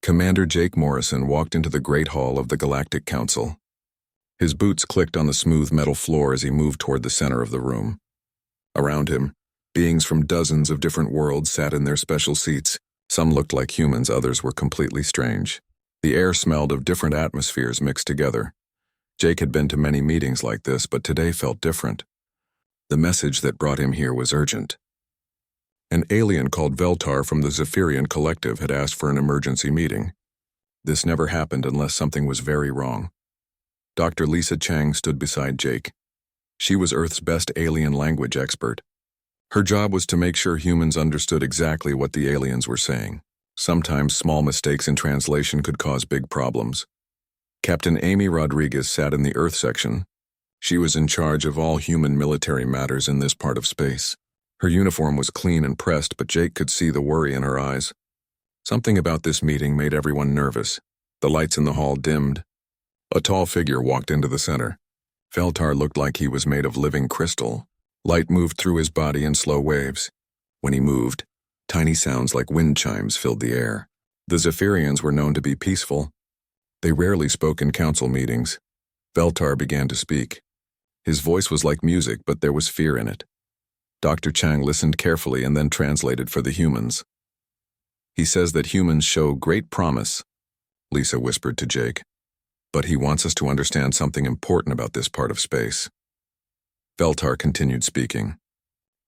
Commander Jake Morrison walked into the Great Hall of the Galactic Council. His boots clicked on the smooth metal floor as he moved toward the center of the room. Around him, beings from dozens of different worlds sat in their special seats. Some looked like humans, others were completely strange. The air smelled of different atmospheres mixed together. Jake had been to many meetings like this, but today felt different. The message that brought him here was urgent. An alien called Veltar from the Zephyrian Collective had asked for an emergency meeting. This never happened unless something was very wrong. Dr. Lisa Chang stood beside Jake. She was Earth's best alien language expert. Her job was to make sure humans understood exactly what the aliens were saying. Sometimes small mistakes in translation could cause big problems. Captain Amy Rodriguez sat in the Earth section. She was in charge of all human military matters in this part of space. Her uniform was clean and pressed, but Jake could see the worry in her eyes. Something about this meeting made everyone nervous. The lights in the hall dimmed. A tall figure walked into the center. Veltar looked like he was made of living crystal. Light moved through his body in slow waves. When he moved, tiny sounds like wind chimes filled the air. The Zephyrians were known to be peaceful. They rarely spoke in council meetings. Veltar began to speak. His voice was like music, but there was fear in it. Dr. Chang listened carefully and then translated for the humans. He says that humans show great promise, Lisa whispered to Jake. But he wants us to understand something important about this part of space. Veltar continued speaking.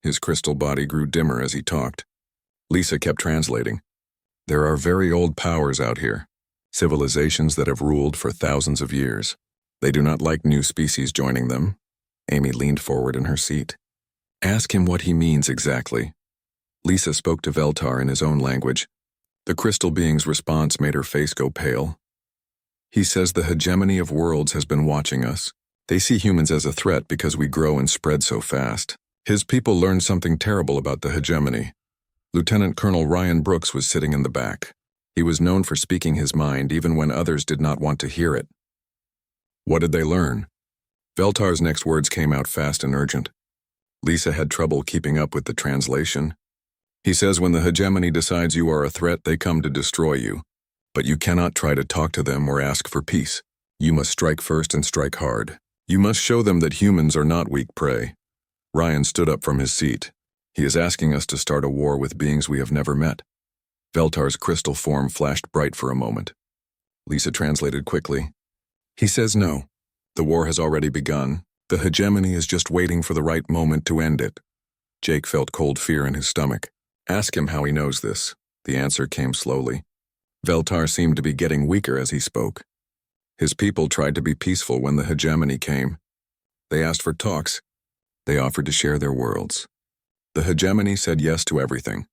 His crystal body grew dimmer as he talked. Lisa kept translating. There are very old powers out here, civilizations that have ruled for thousands of years. They do not like new species joining them. Amy leaned forward in her seat. Ask him what he means exactly. Lisa spoke to Veltar in his own language. The crystal being's response made her face go pale. He says the hegemony of worlds has been watching us. They see humans as a threat because we grow and spread so fast. His people learned something terrible about the hegemony. Lieutenant Colonel Ryan Brooks was sitting in the back. He was known for speaking his mind even when others did not want to hear it. What did they learn? Veltar's next words came out fast and urgent. Lisa had trouble keeping up with the translation. He says when the hegemony decides you are a threat, they come to destroy you. But you cannot try to talk to them or ask for peace. You must strike first and strike hard. You must show them that humans are not weak prey. Ryan stood up from his seat. He is asking us to start a war with beings we have never met. Veltar's crystal form flashed bright for a moment. Lisa translated quickly. He says no. The war has already begun. The hegemony is just waiting for the right moment to end it. Jake felt cold fear in his stomach. Ask him how he knows this. The answer came slowly. Veltar seemed to be getting weaker as he spoke. His people tried to be peaceful when the hegemony came. They asked for talks. They offered to share their worlds. The hegemony said yes to everything.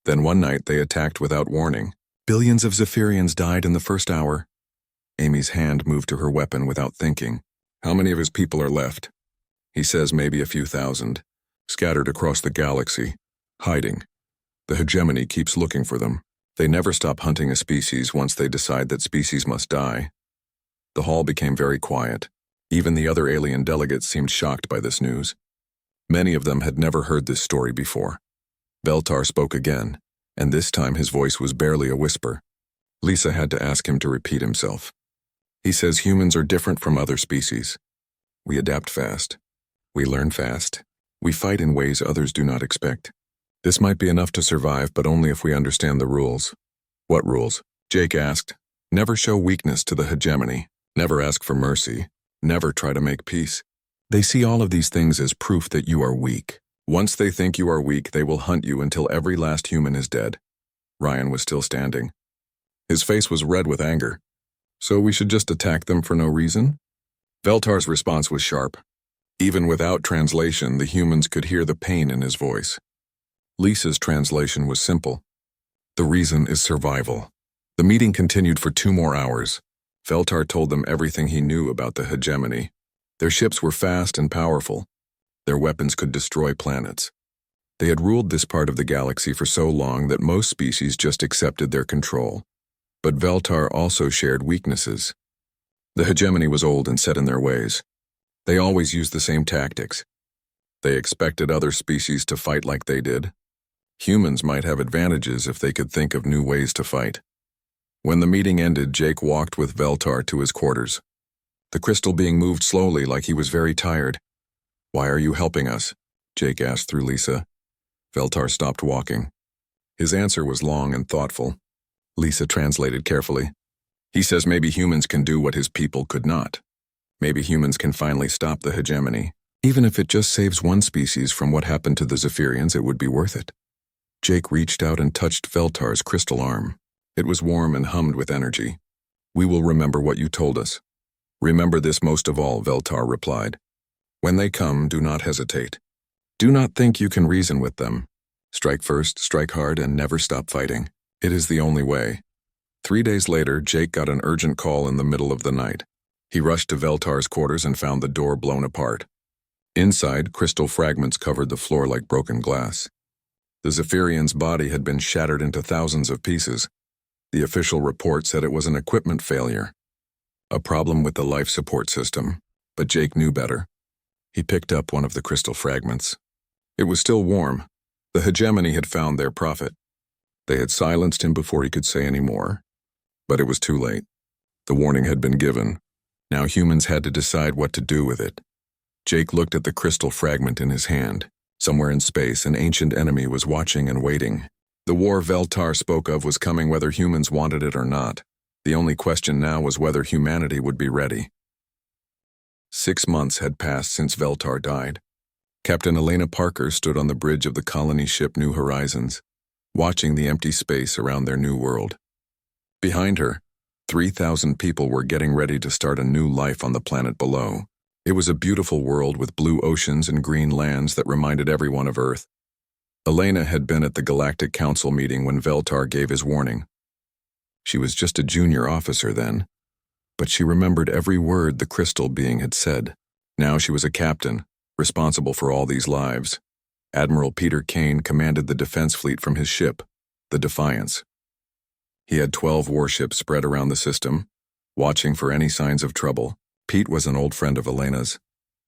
Then one night they attacked without warning. Billions of Zephyrians died in the first hour. Amy's hand moved to her weapon without thinking. How many of his people are left? He says maybe a few thousand, scattered across the galaxy, hiding. The hegemony keeps looking for them. They never stop hunting a species once they decide that species must die. The hall became very quiet. Even the other alien delegates seemed shocked by this news. Many of them had never heard this story before. Veltar spoke again, and this time his voice was barely a whisper. Lisa had to ask him to repeat himself. He says humans are different from other species. We adapt fast. We learn fast. We fight in ways others do not expect. This might be enough to survive, but only if we understand the rules. What rules? Jake asked. Never show weakness to the hegemony. Never ask for mercy. Never try to make peace. They see all of these things as proof that you are weak. Once they think you are weak, they will hunt you until every last human is dead. Ryan was still standing. His face was red with anger. So we should just attack them for no reason? Veltar's response was sharp. Even without translation, the humans could hear the pain in his voice. Lisa's translation was simple. The reason is survival. The meeting continued for 2 more hours. Veltar told them everything he knew about the hegemony. Their ships were fast and powerful. Their weapons could destroy planets. They had ruled this part of the galaxy for so long that most species just accepted their control. But Veltar also shared weaknesses. The hegemony was old and set in their ways. They always used the same tactics. They expected other species to fight like they did. Humans might have advantages if they could think of new ways to fight. When the meeting ended, Jake walked with Veltar to his quarters, the crystal being moved slowly like he was very tired. "Why are you helping us?" Jake asked through Lisa. Veltar stopped walking. His answer was long and thoughtful. Lisa translated carefully. "He says maybe humans can do what his people could not. Maybe humans can finally stop the hegemony. Even if it just saves one species from what happened to the Zephyrians, it would be worth it." Jake reached out and touched Veltar's crystal arm. It was warm and hummed with energy. "We will remember what you told us." "Remember this most of all," Veltar replied. "When they come, do not hesitate. Do not think you can reason with them. Strike first, strike hard, and never stop fighting. It is the only way." 3 days later, Jake got an urgent call in the middle of the night. He rushed to Veltar's quarters and found the door blown apart. Inside, crystal fragments covered the floor like broken glass. The Zephyrian's body had been shattered into thousands of pieces. The official report said it was an equipment failure, a problem with the life support system, but Jake knew better. He picked up one of the crystal fragments. It was still warm. The hegemony had found their prophet. They had silenced him before he could say any more. But it was too late. The warning had been given. Now humans had to decide what to do with it. Jake looked at the crystal fragment in his hand. Somewhere in space, an ancient enemy was watching and waiting. The war Veltar spoke of was coming whether humans wanted it or not. The only question now was whether humanity would be ready. 6 months had passed since Veltar died. Captain Elena Parker stood on the bridge of the colony ship New Horizons, watching the empty space around their new world. Behind her, 3,000 people were getting ready to start a new life on the planet below. It was a beautiful world with blue oceans and green lands that reminded everyone of Earth. Elena had been at the Galactic Council meeting when Veltar gave his warning. She was just a junior officer then, but she remembered every word the crystal being had said. Now she was a captain, responsible for all these lives. Admiral Peter Kane commanded the defense fleet from his ship, the Defiance. He had 12 warships spread around the system, watching for any signs of trouble. Pete was an old friend of Elena's.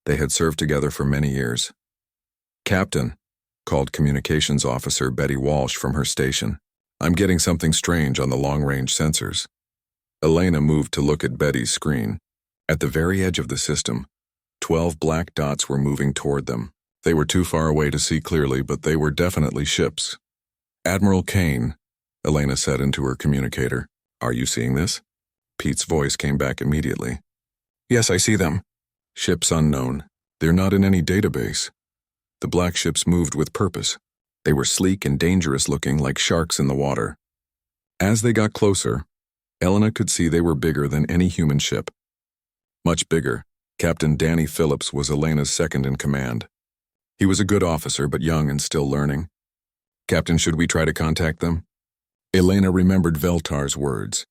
They had served together for many years. "Captain," called communications officer Betty Walsh from her station. "I'm getting something strange on the long-range sensors." Elena moved to look at Betty's screen. At the very edge of the system, 12 black dots were moving toward them. They were too far away to see clearly, but they were definitely ships. "Admiral Kane," Elena said into her communicator. "Are you seeing this?" Pete's voice came back immediately. "Yes, I see them." "Ships unknown. They're not in any database." The black ships moved with purpose. They were sleek and dangerous looking like sharks in the water. As they got closer, Elena could see they were bigger than any human ship. Much bigger. Captain Danny Phillips was Elena's second in command. He was a good officer, but young and still learning. "Captain, should we try to contact them?" Elena remembered Veltar's words.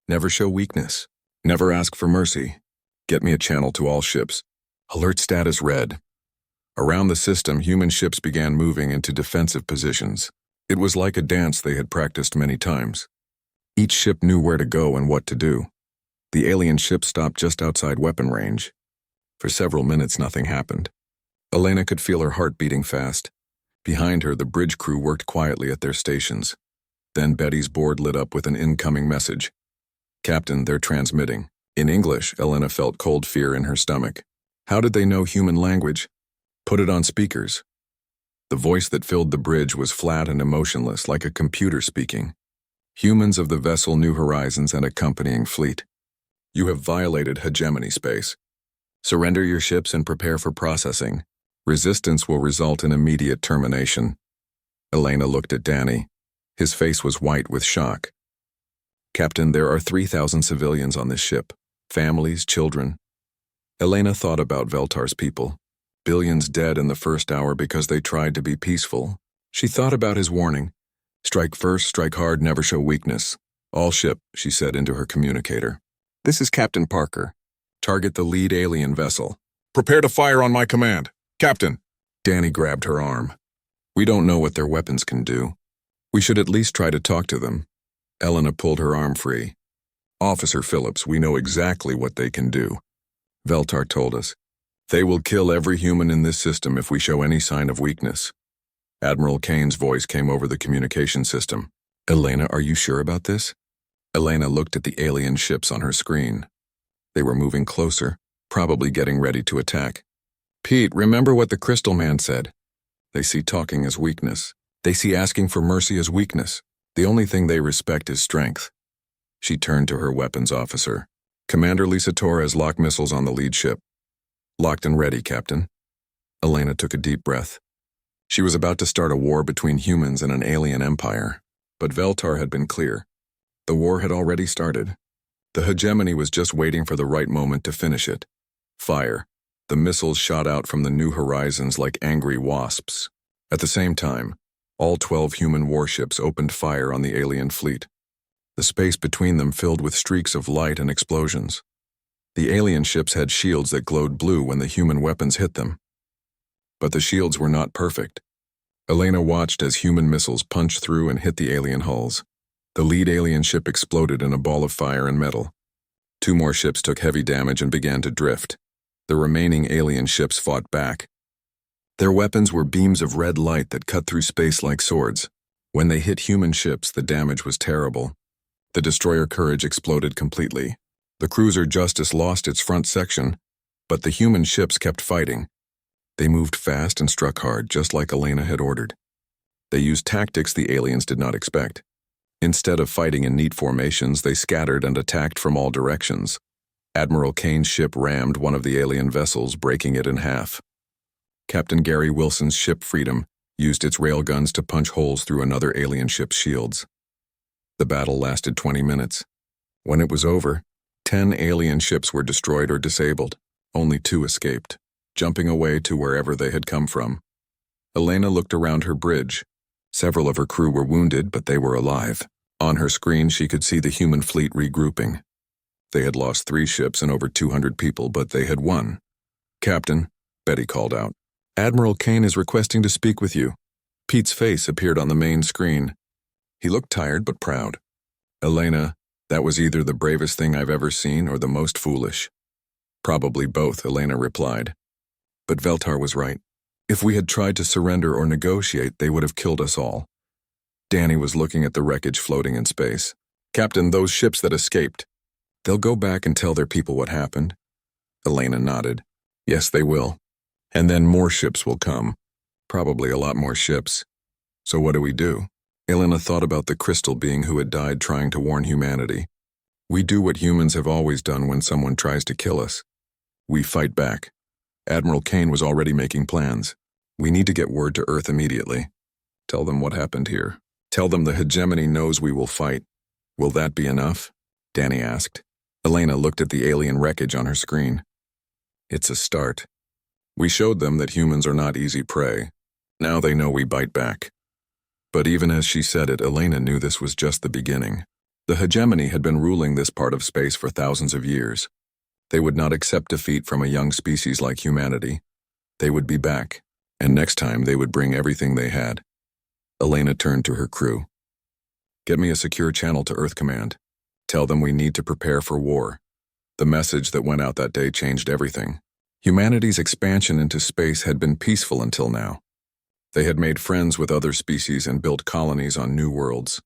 "Never show weakness. Never ask for mercy. Get me a channel to all ships. Alert status red." Around the system, human ships began moving into defensive positions. It was like a dance they had practiced many times. Each ship knew where to go and what to do. The alien ship stopped just outside weapon range. For several minutes, nothing happened. Elena could feel her heart beating fast. Behind her, the bridge crew worked quietly at their stations. Then Betty's board lit up with an incoming message. "Captain, they're transmitting." In English, Elena felt cold fear in her stomach. How did they know human language? "Put it on speakers." The voice that filled the bridge was flat and emotionless, like a computer speaking. "Humans of the vessel New Horizons and accompanying fleet. You have violated hegemony space. Surrender your ships and prepare for processing. Resistance will result in immediate termination." Elena looked at Danny. His face was white with shock. "Captain, there are 3,000 civilians on this ship. Families, children." Elena thought about Veltar's people. Billions dead in the first hour because they tried to be peaceful. She thought about his warning. "Strike first, strike hard, never show weakness. All ship," she said into her communicator. "This is Captain Parker. Target the lead alien vessel." "Prepare to fire on my command. Captain." Danny grabbed her arm. "We don't know what their weapons can do. We should at least try to talk to them." Elena pulled her arm free. "Officer Phillips, we know exactly what they can do. Veltar told us. They will kill every human in this system if we show any sign of weakness." Admiral Kane's voice came over the communication system. "Elena, are you sure about this?" Elena looked at the alien ships on her screen. They were moving closer, probably getting ready to attack. Pete, remember what the Crystal Man said. They see talking as weakness. They see asking for mercy as weakness. The only thing they respect is strength. She turned to her weapons officer. Commander Lisa Torres, lock missiles on the lead ship. Locked and ready, Captain. Elena took a deep breath. She was about to start a war between humans and an alien empire, but Veltar had been clear. The war had already started. The hegemony was just waiting for the right moment to finish it. Fire. The missiles shot out from the new horizons like angry wasps. At the same time, all 12 human warships opened fire on the alien fleet. The space between them filled with streaks of light and explosions. The alien ships had shields that glowed blue when the human weapons hit them. But the shields were not perfect. Elena watched as human missiles punched through and hit the alien hulls. The lead alien ship exploded in a ball of fire and metal. 2 more ships took heavy damage and began to drift. The remaining alien ships fought back. Their weapons were beams of red light that cut through space like swords. When they hit human ships, the damage was terrible. The destroyer Courage exploded completely. The cruiser Justice lost its front section, but the human ships kept fighting. They moved fast and struck hard, just like Elena had ordered. They used tactics the aliens did not expect. Instead of fighting in neat formations, they scattered and attacked from all directions. Admiral Kane's ship rammed one of the alien vessels, breaking it in half. Captain Gary Wilson's ship Freedom used its railguns to punch holes through another alien ship's shields. The battle lasted 20 minutes. When it was over, 10 alien ships were destroyed or disabled. Only 2 escaped, jumping away to wherever they had come from. Elena looked around her bridge. Several of her crew were wounded, but they were alive. On her screen, she could see the human fleet regrouping. They had lost 3 ships and over 200 people, but they had won. Captain, Betty called out, Admiral Kane is requesting to speak with you. Pete's face appeared on the main screen. He looked tired but proud. Elena, that was either the bravest thing I've ever seen or the most foolish. Probably both, Elena replied. But Veltar was right. If we had tried to surrender or negotiate, they would have killed us all. Danny was looking at the wreckage floating in space. Captain, those ships that escaped, they'll go back and tell their people what happened. Elena nodded. Yes, they will. And then more ships will come. Probably a lot more ships. So what do we do? Elena thought about the crystal being who had died trying to warn humanity. We do what humans have always done when someone tries to kill us. We fight back. Admiral Kane was already making plans. We need to get word to Earth immediately. Tell them what happened here. Tell them the hegemony knows we will fight. Will that be enough? Danny asked. Elena looked at the alien wreckage on her screen. It's a start. We showed them that humans are not easy prey. Now they know we bite back. But even as she said it, Elena knew this was just the beginning. The hegemony had been ruling this part of space for thousands of years. They would not accept defeat from a young species like humanity. They would be back, and next time they would bring everything they had. Elena turned to her crew. Get me a secure channel to Earth Command. Tell them we need to prepare for war. The message that went out that day changed everything. Humanity's expansion into space had been peaceful until now. They had made friends with other species and built colonies on new worlds.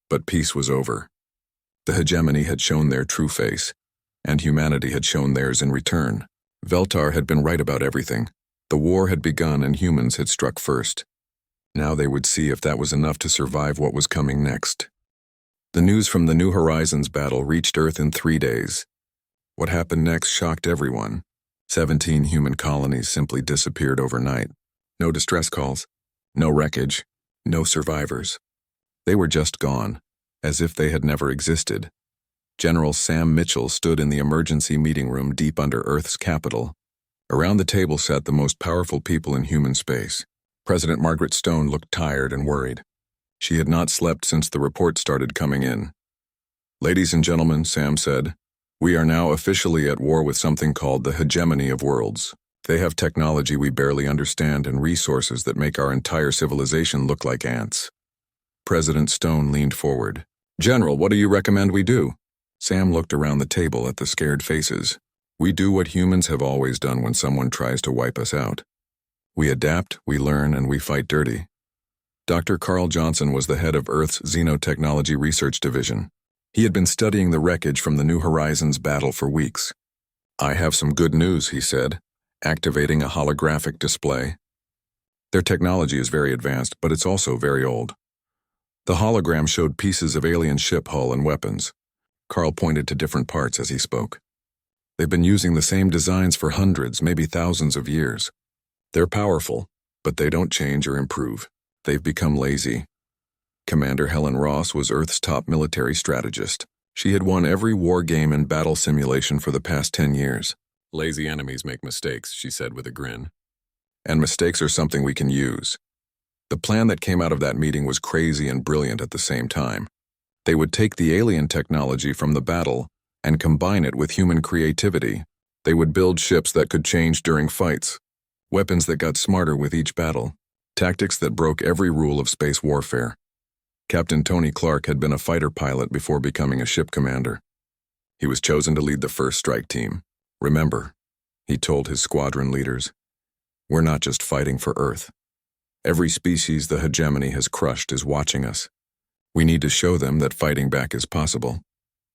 But peace was over. The hegemony had shown their true face, and humanity had shown theirs in return. Veltar had been right about everything. The war had begun and humans had struck first. Now they would see if that was enough to survive what was coming next. The news from the New Horizons battle reached Earth in 3 days. What happened next shocked everyone. 17 human colonies simply disappeared overnight. No distress calls, no wreckage, no survivors. They were just gone, as if they had never existed. General Sam Mitchell stood in the emergency meeting room deep under Earth's capital. Around the table sat the most powerful people in human space. President Margaret Stone looked tired and worried. She had not slept since the report started coming in. Ladies and gentlemen, Sam said, we are now officially at war with something called the hegemony of worlds. They have technology we barely understand and resources that make our entire civilization look like ants. President Stone leaned forward. General, what do you recommend we do? Sam looked around the table at the scared faces. We do what humans have always done when someone tries to wipe us out. We adapt, we learn, and we fight dirty. Dr. Carl Johnson was the head of Earth's Xenotechnology Research Division. He had been studying the wreckage from the New Horizons battle for weeks. "I have some good news," he said, activating a holographic display. Their technology is very advanced, but it's also very old. The hologram showed pieces of alien ship hull and weapons. Carl pointed to different parts as he spoke. They've been using the same designs for hundreds, maybe thousands of years. They're powerful, but they don't change or improve. They've become lazy. Commander Helen Ross was Earth's top military strategist. She had won every war game and battle simulation for the past 10 years. "Lazy enemies make mistakes," she said with a grin. "And mistakes are something we can use." The plan that came out of that meeting was crazy and brilliant at the same time. They would take the alien technology from the battle and combine it with human creativity. They would build ships that could change during fights, weapons that got smarter with each battle, tactics that broke every rule of space warfare. Captain Tony Clark had been a fighter pilot before becoming a ship commander. He was chosen to lead the first strike team. "Remember," he told his squadron leaders, "we're not just fighting for Earth. Every species the hegemony has crushed is watching us. We need to show them that fighting back is possible."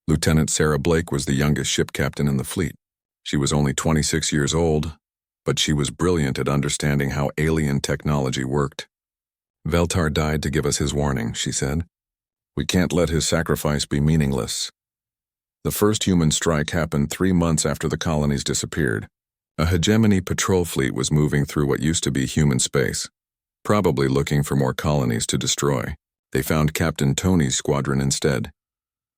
Lieutenant Sarah Blake was the youngest ship captain in the fleet. She was only 26 years old, but she was brilliant at understanding how alien technology worked. "Veltar died to give us his warning," she said. "We can't let his sacrifice be meaningless." The first human strike happened 3 months after the colonies disappeared. A hegemony patrol fleet was moving through what used to be human space, probably looking for more colonies to destroy. They found Captain Tony's squadron instead.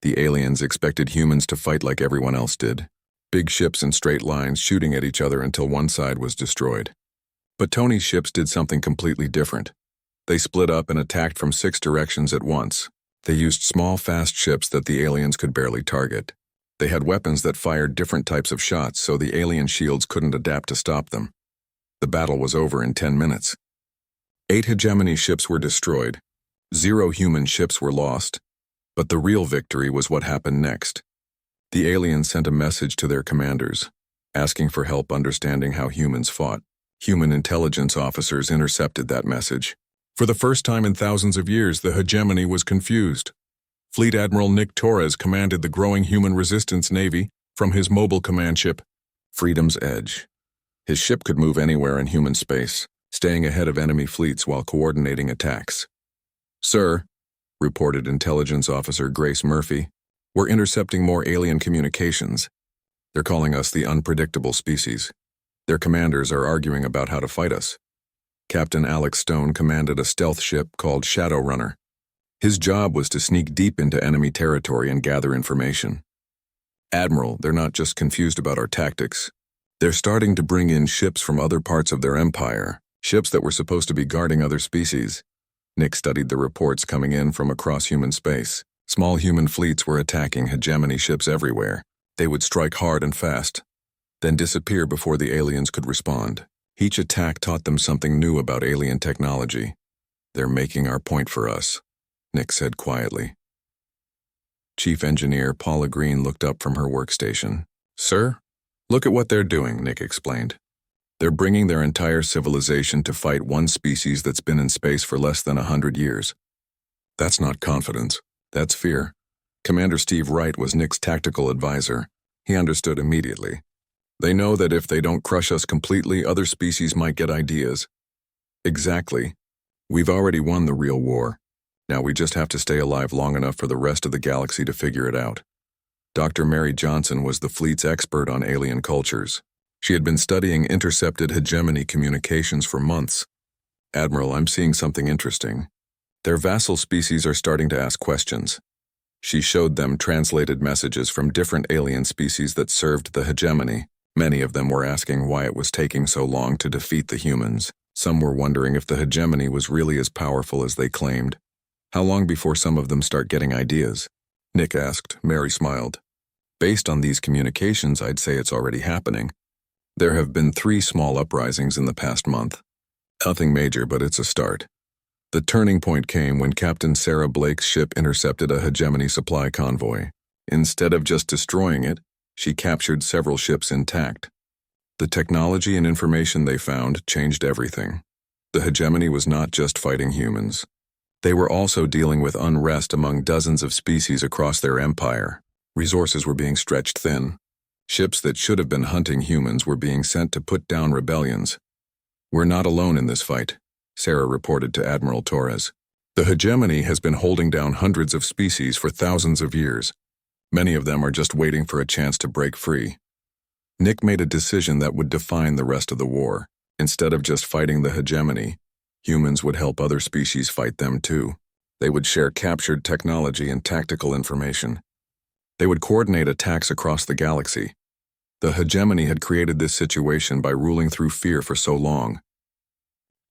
The aliens expected humans to fight like everyone else did, big ships in straight lines shooting at each other until one side was destroyed. But Tony's ships did something completely different. They split up and attacked from 6 directions at once. They used small, fast ships that the aliens could barely target. They had weapons that fired different types of shots, so the alien shields couldn't adapt to stop them. The battle was over in 10 minutes. 8 hegemony ships were destroyed. 0 human ships were lost. But the real victory was what happened next. The aliens sent a message to their commanders, asking for help understanding how humans fought. Human intelligence officers intercepted that message. For the first time in thousands of years, the hegemony was confused. Fleet Admiral Nick Torres commanded the growing human resistance navy from his mobile command ship, Freedom's Edge. His ship could move anywhere in human space, staying ahead of enemy fleets while coordinating attacks. "Sir," reported Intelligence Officer Grace Murphy, "we're intercepting more alien communications. They're calling us the unpredictable species. Their commanders are arguing about how to fight us." Captain Alex Stone commanded a stealth ship called Shadowrunner. His job was to sneak deep into enemy territory and gather information. "Admiral, they're not just confused about our tactics. They're starting to bring in ships from other parts of their empire, ships that were supposed to be guarding other species." Nick studied the reports coming in from across human space. Small human fleets were attacking hegemony ships everywhere. They would strike hard and fast, then disappear before the aliens could respond. Each attack taught them something new about alien technology. "They're making our point for us," Nick said quietly. Chief Engineer Paula Green looked up from her workstation. "Sir, look at what they're doing," Nick explained. "They're bringing their entire civilization to fight one species that's been in space for less than 100 years. That's not confidence. That's fear." Commander Steve Wright was Nick's tactical advisor. He understood immediately. "They know that if they don't crush us completely, other species might get ideas." "Exactly. We've already won the real war. Now we just have to stay alive long enough for the rest of the galaxy to figure it out." Dr. Mary Johnson was the fleet's expert on alien cultures. She had been studying intercepted hegemony communications for months. "Admiral, I'm seeing something interesting. Their vassal species are starting to ask questions." She showed them translated messages from different alien species that served the hegemony. Many of them were asking why it was taking so long to defeat the humans. Some were wondering if the hegemony was really as powerful as they claimed. "How long before some of them start getting ideas?" Nick asked. Mary smiled. "Based on these communications, I'd say it's already happening. There have been 3 small uprisings in the past month. Nothing major, but it's a start." The turning point came when Captain Sarah Blake's ship intercepted a hegemony supply convoy. Instead of just destroying it, she captured several ships intact. The technology and information they found changed everything. The hegemony was not just fighting humans. They were also dealing with unrest among dozens of species across their empire. Resources were being stretched thin. Ships that should have been hunting humans were being sent to put down rebellions. "We're not alone in this fight," Sarah reported to Admiral Torres. "The hegemony has been holding down hundreds of species for thousands of years. Many of them are just waiting for a chance to break free." Nick made a decision that would define the rest of the war. Instead of just fighting the hegemony, humans would help other species fight them too. They would share captured technology and tactical information. They would coordinate attacks across the galaxy. The hegemony had created this situation by ruling through fear for so long.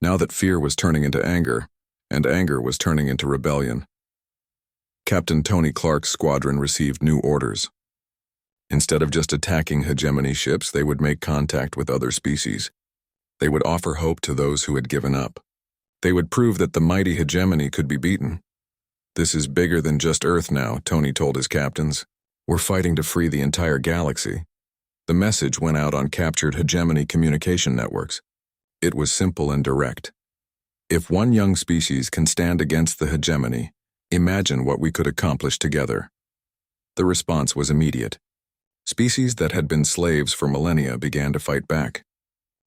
Now that fear was turning into anger, and anger was turning into rebellion, Captain Tony Clark's squadron received new orders. Instead of just attacking hegemony ships, they would make contact with other species. They would offer hope to those who had given up. They would prove that the mighty hegemony could be beaten. "This is bigger than just Earth now," Tony told his captains. "We're fighting to free the entire galaxy." The message went out on captured hegemony communication networks. It was simple and direct. "If one young species can stand against the hegemony, imagine what we could accomplish together." The response was immediate. Species that had been slaves for millennia began to fight back.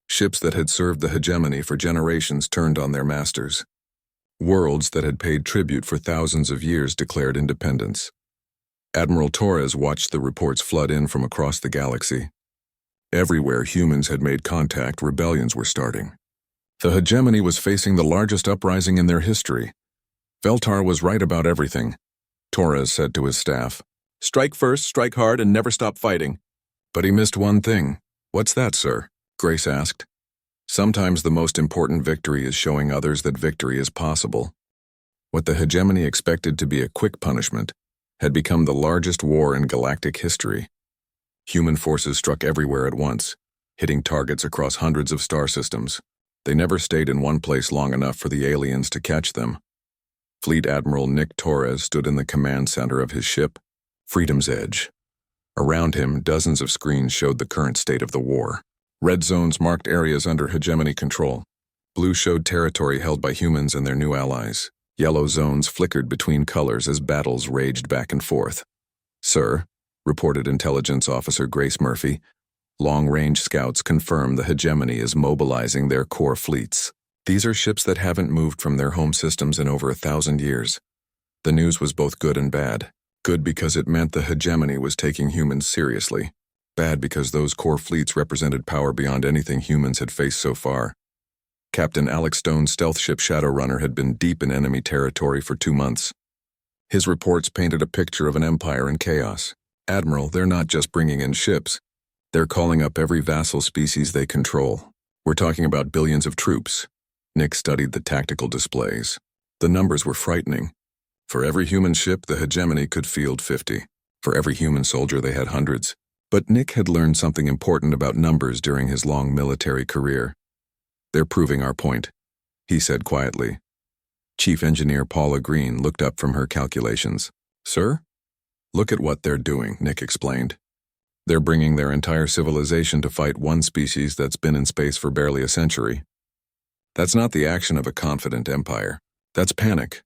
Ships that had served the hegemony for generations turned on their masters. Worlds that had paid tribute for thousands of years declared independence. Admiral Torres watched the reports flood in from across the galaxy. Everywhere humans had made contact, rebellions were starting. The hegemony was facing the largest uprising in their history. Veltar was right about everything, Torres said to his staff. "Strike first, strike hard, and never stop fighting." But he missed one thing. "What's that, sir?" Grace asked. "Sometimes the most important victory is showing others that victory is possible." What the hegemony expected to be a quick punishment had become the largest war in galactic history. Human forces struck everywhere at once, hitting targets across hundreds of star systems. They never stayed in one place long enough for the aliens to catch them. Fleet Admiral Nick Torres stood in the command center of his ship, Freedom's Edge. Around him, dozens of screens showed the current state of the war. Red zones marked areas under hegemony control. Blue showed territory held by humans and their new allies. Yellow zones flickered between colors as battles raged back and forth. "Sir," reported Intelligence Officer Grace Murphy, "long-range scouts confirm the hegemony is mobilizing their core fleets. These are ships that haven't moved from their home systems in over 1,000 years." The news was both good and bad. Good because it meant the hegemony was taking humans seriously. Bad because those core fleets represented power beyond anything humans had faced so far. Captain Alex Stone's stealth ship Shadowrunner had been deep in enemy territory for 2 months. His reports painted a picture of an empire in chaos. "Admiral, they're not just bringing in ships. They're calling up every vassal species they control. We're talking about billions of troops." Nick studied the tactical displays. The numbers were frightening. For every human ship, the hegemony could field 50. For every human soldier, they had hundreds. But Nick had learned something important about numbers during his long military career. "They're proving our point," he said quietly. Chief Engineer Paula Green looked up from her calculations. "Sir?" "Look at what they're doing," Nick explained. "They're bringing their entire civilization to fight one species that's been in space for barely a century. That's not the action of a confident empire. That's panic."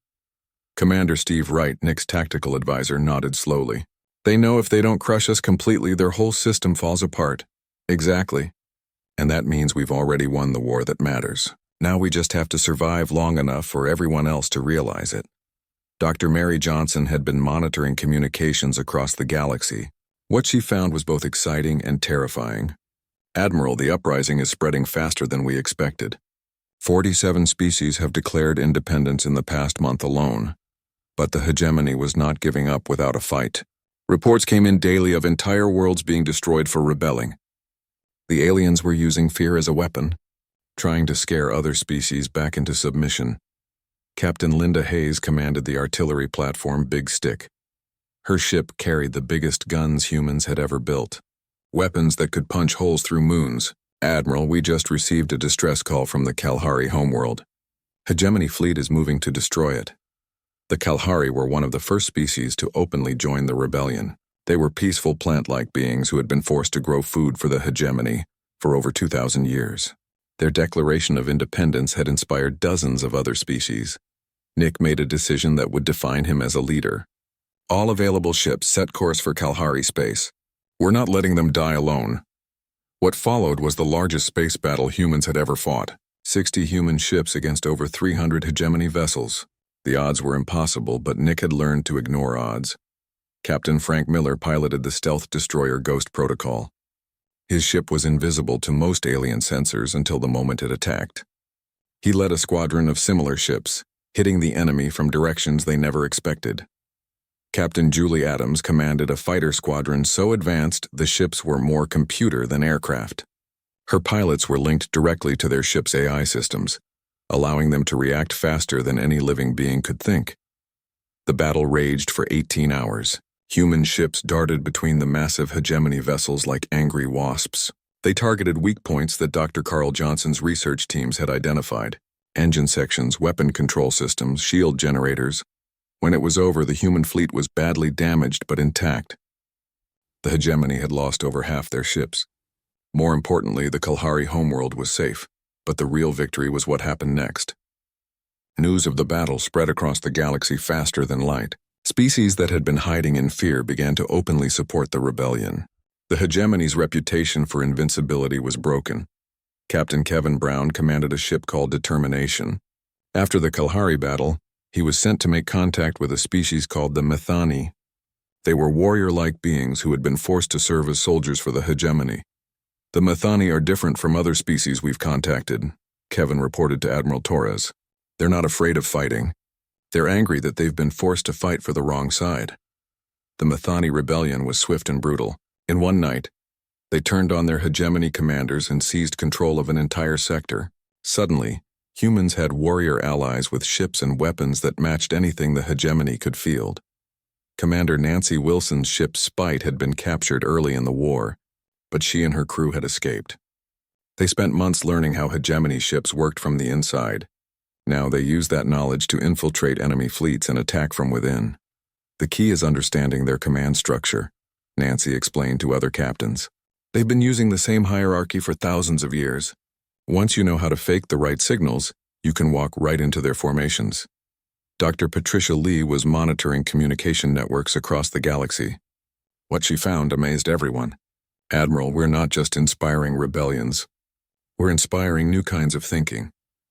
Commander Steve Wright, Nick's tactical advisor, nodded slowly. "They know if they don't crush us completely, their whole system falls apart." "Exactly. And that means we've already won the war that matters. Now we just have to survive long enough for everyone else to realize it." Dr. Mary Johnson had been monitoring communications across the galaxy. What she found was both exciting and terrifying. "Admiral, the uprising is spreading faster than we expected. 47 species have declared independence in the past month alone. But the hegemony was not giving up without a fight. Reports came in daily of entire worlds being destroyed for rebelling. The aliens were using fear as a weapon, trying to scare other species back into submission. Captain Linda Hayes commanded the artillery platform Big Stick. Her ship carried the biggest guns humans had ever built. Weapons that could punch holes through moons. "Admiral, we just received a distress call from the Kalahari homeworld. Hegemony fleet is moving to destroy it." The Kalahari were one of the first species to openly join the rebellion. They were peaceful plant-like beings who had been forced to grow food for the hegemony for over 2,000 years. Their declaration of independence had inspired dozens of other species. Nick made a decision that would define him as a leader. All available ships set course for Kalahari space. We're not letting them die alone. What followed was the largest space battle humans had ever fought. 60 human ships against over 300 hegemony vessels. The odds were impossible, but Nick had learned to ignore odds. Captain Frank Miller piloted the stealth destroyer Ghost Protocol. His ship was invisible to most alien sensors until the moment it attacked. He led a squadron of similar ships, hitting the enemy from directions they never expected. Captain Julie Adams commanded a fighter squadron so advanced the ships were more computer than aircraft. Her pilots were linked directly to their ship's AI systems, allowing them to react faster than any living being could think. The battle raged for 18 hours. Human ships darted between the massive hegemony vessels like angry wasps. They targeted weak points that Dr. Carl Johnson's research teams had identified: engine sections, weapon control systems, shield generators. When it was over, the human fleet was badly damaged but intact. The hegemony had lost over half their ships. More importantly, the Kalahari homeworld was safe, but the real victory was what happened next. News of the battle spread across the galaxy faster than light. Species that had been hiding in fear began to openly support the rebellion. The hegemony's reputation for invincibility was broken. Captain Kevin Brown commanded a ship called Determination. After the Kalahari battle, he was sent to make contact with a species called the Methani. They were warrior-like beings who had been forced to serve as soldiers for the hegemony. The Methani are different from other species we've contacted, Kevin reported to Admiral Torres. They're not afraid of fighting. They're angry that they've been forced to fight for the wrong side. The Methani rebellion was swift and brutal. In one night, they turned on their hegemony commanders and seized control of an entire sector. Suddenly, humans had warrior allies with ships and weapons that matched anything the hegemony could field. Commander Nancy Wilson's ship Spite had been captured early in the war, but she and her crew had escaped. They spent months learning how hegemony ships worked from the inside. Now they use that knowledge to infiltrate enemy fleets and attack from within. The key is understanding their command structure, Nancy explained to other captains. They've been using the same hierarchy for thousands of years. Once you know how to fake the right signals, you can walk right into their formations. Dr. Patricia Lee was monitoring communication networks across the galaxy. What she found amazed everyone. Admiral, we're not just inspiring rebellions. We're inspiring new kinds of thinking.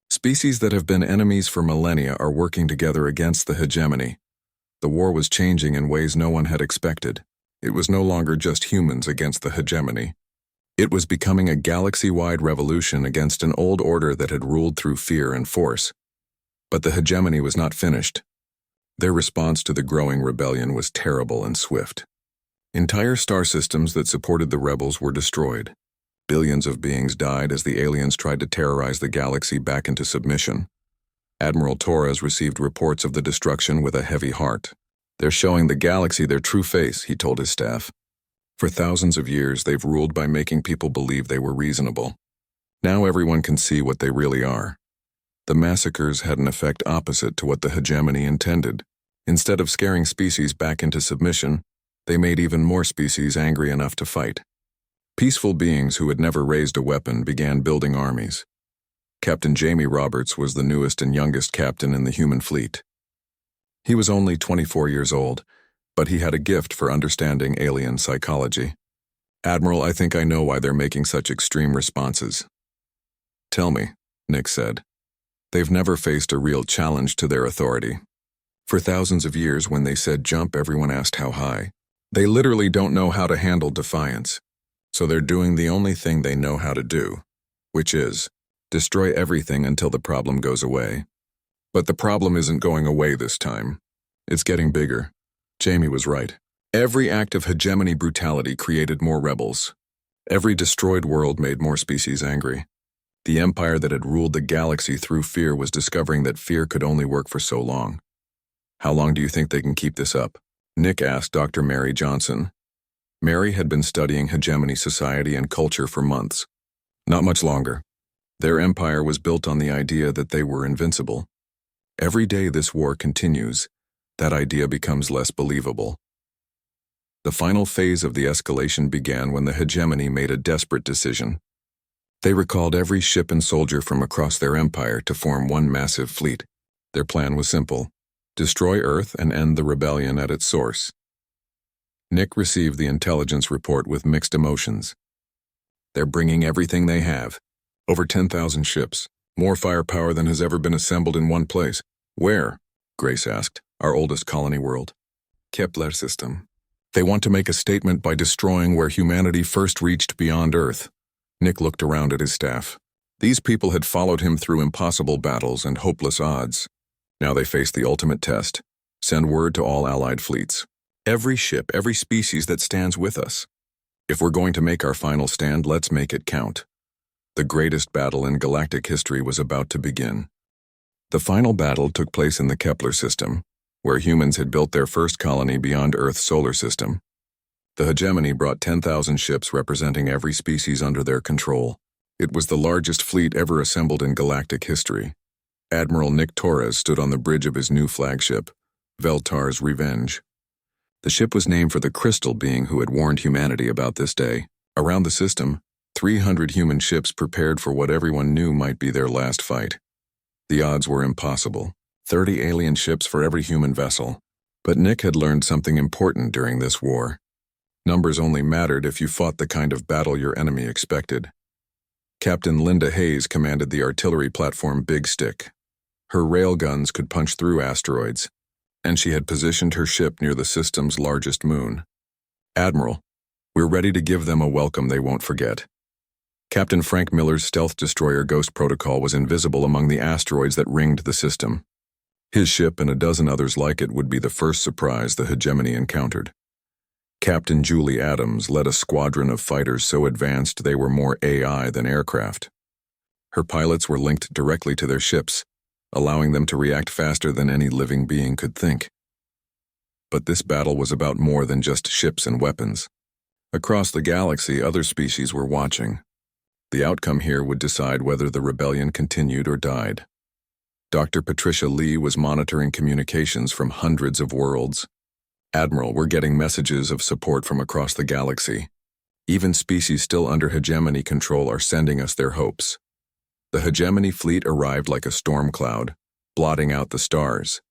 Species that have been enemies for millennia are working together against the hegemony. The war was changing in ways no one had expected. It was no longer just humans against the hegemony. It was becoming a galaxy-wide revolution against an old order that had ruled through fear and force. But the hegemony was not finished. Their response to the growing rebellion was terrible and swift. Entire star systems that supported the rebels were destroyed. Billions of beings died as the aliens tried to terrorize the galaxy back into submission. Admiral Torres received reports of the destruction with a heavy heart. They're showing the galaxy their true face, he told his staff. For thousands of years, they've ruled by making people believe they were reasonable. Now everyone can see what they really are. The massacres had an effect opposite to what the hegemony intended. Instead of scaring species back into submission, they made even more species angry enough to fight. Peaceful beings who had never raised a weapon began building armies. Captain Jamie Roberts was the newest and youngest captain in the human fleet. He was only 24 years old, but he had a gift for understanding alien psychology. Admiral, I think I know why they're making such extreme responses. Tell me, Nick said. They've never faced a real challenge to their authority. For thousands of years, when they said jump, everyone asked how high. They literally don't know how to handle defiance. So they're doing the only thing they know how to do, which is destroy everything until the problem goes away. But the problem isn't going away this time. It's getting bigger. Jamie was right. Every act of hegemony brutality created more rebels. Every destroyed world made more species angry. The empire that had ruled the galaxy through fear was discovering that fear could only work for so long. How long do you think they can keep this up? Nick asked Dr. Mary Johnson. Mary had been studying hegemony society and culture for months. Not much longer. Their empire was built on the idea that they were invincible. Every day this war continues, that idea becomes less believable. The final phase of the escalation began when the hegemony made a desperate decision. They recalled every ship and soldier from across their empire to form one massive fleet. Their plan was simple: destroy Earth and end the rebellion at its source. Nick received the intelligence report with mixed emotions. They're bringing everything they have. Over 10,000 ships. More firepower than has ever been assembled in one place. Where? Grace asked. Our oldest colony world. Kepler system. They want to make a statement by destroying where humanity first reached beyond Earth. Nick looked around at his staff. These people had followed him through impossible battles and hopeless odds. Now they faced the ultimate test. Send word to all Allied fleets. Every ship, every species that stands with us. If we're going to make our final stand, let's make it count. The greatest battle in galactic history was about to begin. The final battle took place in the Kepler system, where humans had built their first colony beyond Earth's solar system. The hegemony brought 10,000 ships representing every species under their control. It was the largest fleet ever assembled in galactic history. Admiral Nick Torres stood on the bridge of his new flagship, Veltar's Revenge. The ship was named for the crystal being who had warned humanity about this day. Around the system, 300 human ships prepared for what everyone knew might be their last fight. The odds were impossible. 30 alien ships for every human vessel. But Nick had learned something important during this war. Numbers only mattered if you fought the kind of battle your enemy expected. Captain Linda Hayes commanded the artillery platform Big Stick. Her railguns could punch through asteroids, and she had positioned her ship near the system's largest moon. Admiral, we're ready to give them a welcome they won't forget. Captain Frank Miller's stealth destroyer Ghost Protocol was invisible among the asteroids that ringed the system. His ship and a dozen others like it would be the first surprise the hegemony encountered. Captain Julie Adams led a squadron of fighters so advanced they were more AI than aircraft. Her pilots were linked directly to their ships, allowing them to react faster than any living being could think. But this battle was about more than just ships and weapons. Across the galaxy, other species were watching. The outcome here would decide whether the rebellion continued or died. Dr. Patricia Lee was monitoring communications from hundreds of worlds. Admiral, we're getting messages of support from across the galaxy. Even species still under hegemony control are sending us their hopes. The hegemony fleet arrived like a storm cloud, blotting out the stars.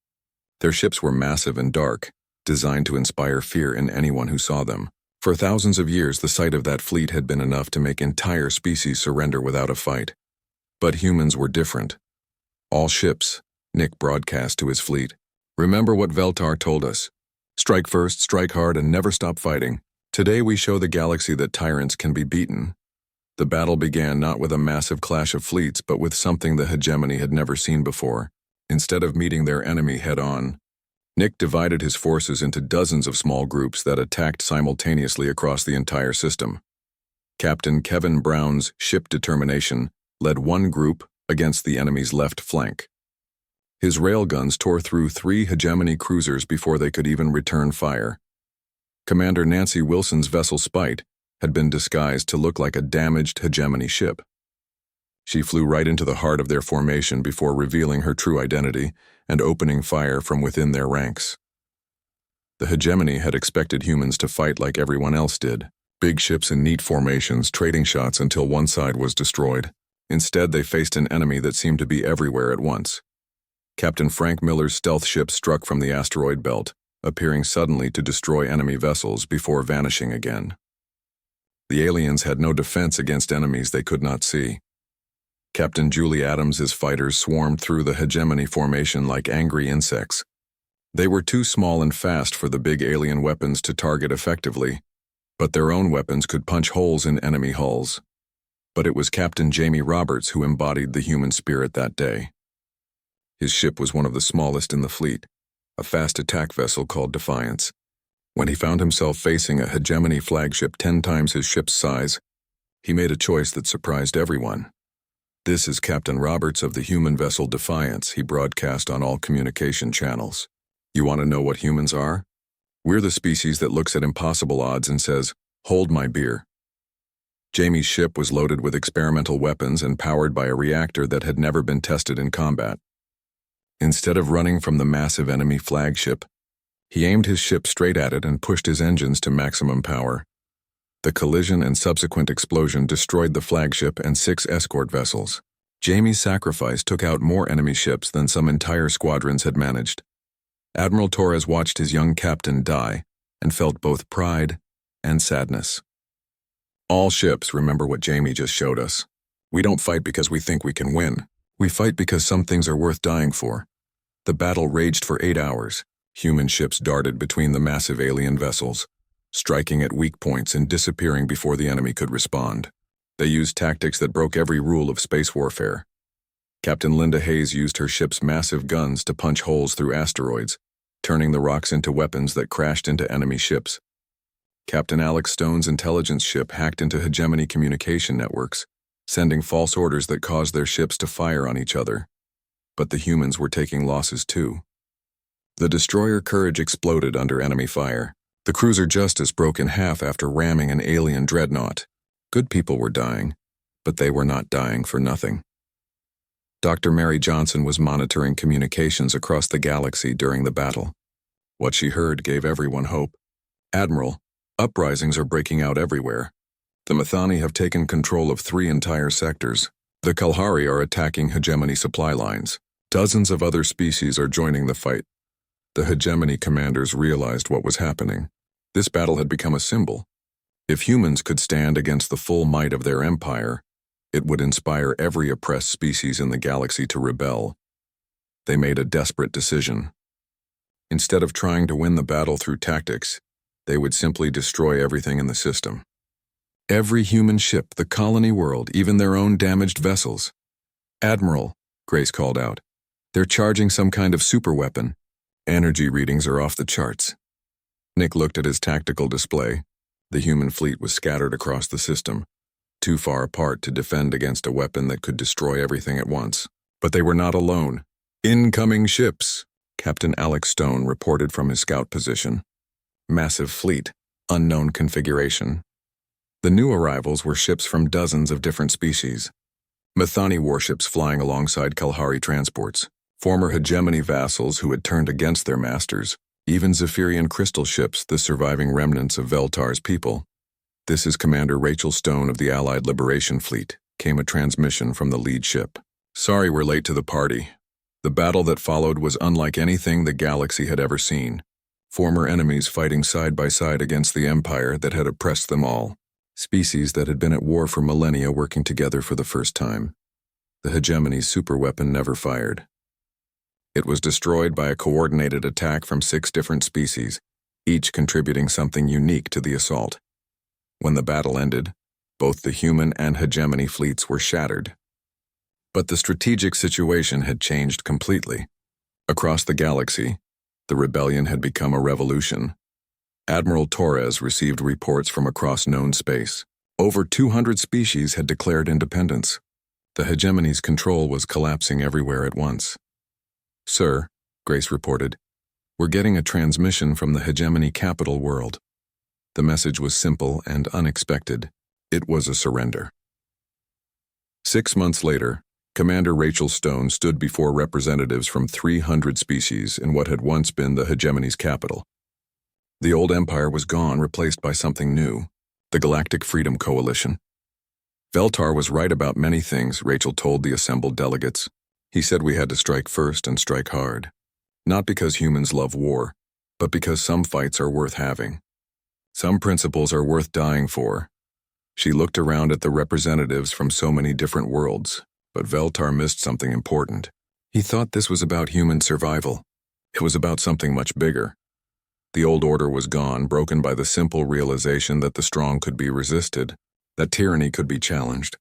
Their ships were massive and dark, designed to inspire fear in anyone who saw them. For thousands of years, the sight of that fleet had been enough to make entire species surrender without a fight. But humans were different. All ships, Nick broadcast to his fleet. Remember what Veltar told us. Strike first, strike hard, and never stop fighting. Today we show the galaxy that tyrants can be beaten. The battle began not with a massive clash of fleets, but with something the hegemony had never seen before. Instead of meeting their enemy head-on, Nick divided his forces into dozens of small groups that attacked simultaneously across the entire system. Captain Kevin Brown's Ship Determination led one group against the enemy's left flank. His railguns tore through 3 hegemony cruisers before they could even return fire. Commander Nancy Wilson's vessel Spite had been disguised to look like a damaged hegemony ship. She flew right into the heart of their formation before revealing her true identity and opening fire from within their ranks. The hegemony had expected humans to fight like everyone else did, big ships in neat formations trading shots until one side was destroyed. Instead, they faced an enemy that seemed to be everywhere at once. Captain Frank Miller's stealth ship struck from the asteroid belt, appearing suddenly to destroy enemy vessels before vanishing again. The aliens had no defense against enemies they could not see. Captain Julie Adams' fighters swarmed through the hegemony formation like angry insects. They were too small and fast for the big alien weapons to target effectively, but their own weapons could punch holes in enemy hulls. But it was Captain Jamie Roberts who embodied the human spirit that day. His ship was one of the smallest in the fleet, a fast attack vessel called Defiance. When he found himself facing a hegemony flagship 10 times his ship's size, he made a choice that surprised everyone. "This is Captain Roberts of the human vessel Defiance," he broadcast on all communication channels. "You want to know what humans are? We're the species that looks at impossible odds and says, 'Hold my beer.'" Jamie's ship was loaded with experimental weapons and powered by a reactor that had never been tested in combat. Instead of running from the massive enemy flagship, he aimed his ship straight at it and pushed his engines to maximum power. The collision and subsequent explosion destroyed the flagship and 6 escort vessels. Jamie's sacrifice took out more enemy ships than some entire squadrons had managed. Admiral Torres watched his young captain die and felt both pride and sadness. All ships remember what Jamie just showed us. We don't fight because we think we can win. We fight because some things are worth dying for. The battle raged for 8 hours. Human ships darted between the massive alien vessels, striking at weak points and disappearing before the enemy could respond. They used tactics that broke every rule of space warfare. Captain Linda Hayes used her ship's massive guns to punch holes through asteroids, turning the rocks into weapons that crashed into enemy ships. Captain Alex Stone's intelligence ship hacked into hegemony communication networks, sending false orders that caused their ships to fire on each other. But the humans were taking losses too. The destroyer Courage exploded under enemy fire. The cruiser Justice broke in half after ramming an alien dreadnought. Good people were dying, but they were not dying for nothing. Dr. Mary Johnson was monitoring communications across the galaxy during the battle. What she heard gave everyone hope. Admiral, uprisings are breaking out everywhere. The Methani have taken control of 3 entire sectors. The Kalahari are attacking hegemony supply lines. Dozens of other species are joining the fight. The hegemony commanders realized what was happening. This battle had become a symbol. If humans could stand against the full might of their empire, it would inspire every oppressed species in the galaxy to rebel. They made a desperate decision. Instead of trying to win the battle through tactics, they would simply destroy everything in the system. Every human ship, the colony world, even their own damaged vessels. "Admiral," Grace called out, "they're charging some kind of superweapon. Energy readings are off the charts." Nick looked at his tactical display. The human fleet was scattered across the system, too far apart to defend against a weapon that could destroy everything at once. But they were not alone. "Incoming ships," Captain Alex Stone reported from his scout position. Massive fleet, unknown configuration. The new arrivals were ships from dozens of different species. Methani warships flying alongside Kalahari transports, former hegemony vassals who had turned against their masters, even Zephyrian crystal ships, the surviving remnants of Veltar's people. "This is Commander Rachel Stone of the Allied Liberation Fleet," came a transmission from the lead ship. "Sorry we're late to the party. The battle that followed was unlike anything the galaxy had ever seen. Former enemies fighting side by side against the empire that had oppressed them all. Species that had been at war for millennia working together for the first time. The hegemony's superweapon never fired. It was destroyed by a coordinated attack from 6 different species, each contributing something unique to the assault. When the battle ended, both the human and hegemony fleets were shattered. But the strategic situation had changed completely. Across the galaxy, the rebellion had become a revolution. Admiral Torres received reports from across known space. Over 200 species had declared independence. The hegemony's control was collapsing everywhere at once. "Sir," Grace reported, "we're getting a transmission from the hegemony capital world." The message was simple and unexpected. It was a surrender. 6 months later, Commander Rachel Stone stood before representatives from 300 species in what had once been the hegemony's capital. The old empire was gone, replaced by something new, the Galactic Freedom Coalition. Veltar was right about many things, Rachel told the assembled delegates. He said we had to strike first and strike hard. Not because humans love war, but because some fights are worth having. Some principles are worth dying for. She looked around at the representatives from so many different worlds, but Veltar missed something important. He thought this was about human survival. It was about something much bigger. The old order was gone, broken by the simple realization that the strong could be resisted, that tyranny could be challenged,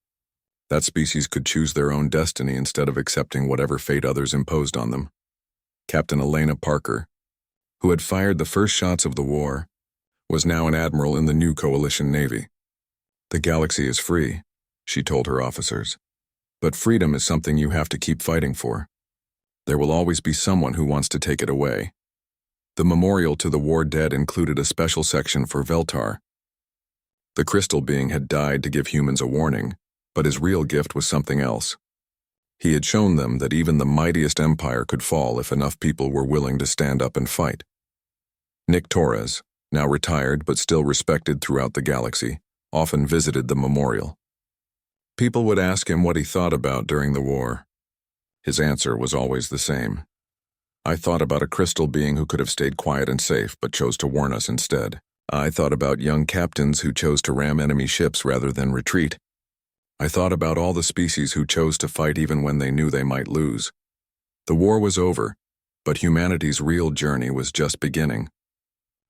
that species could choose their own destiny instead of accepting whatever fate others imposed on them. Captain Elena Parker, who had fired the first shots of the war, was now an admiral in the new coalition navy. "The galaxy is free," she told her officers. "But freedom is something you have to keep fighting for. There will always be someone who wants to take it away." The memorial to the war dead included a special section for Veltar. The crystal being had died to give humans a warning, but his real gift was something else. He had shown them that even the mightiest empire could fall if enough people were willing to stand up and fight. Nick Torres, now retired but still respected throughout the galaxy, often visited the memorial. People would ask him what he thought about during the war. His answer was always the same. I thought about a crystal being who could have stayed quiet and safe, but chose to warn us instead. I thought about young captains who chose to ram enemy ships rather than retreat. I thought about all the species who chose to fight even when they knew they might lose. The war was over, but humanity's real journey was just beginning.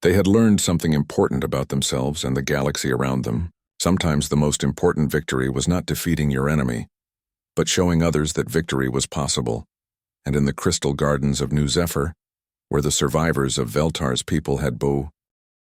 They had learned something important about themselves and the galaxy around them. Sometimes the most important victory was not defeating your enemy, but showing others that victory was possible. And in the crystal gardens of New Zephyr, where the survivors of Veltar's people had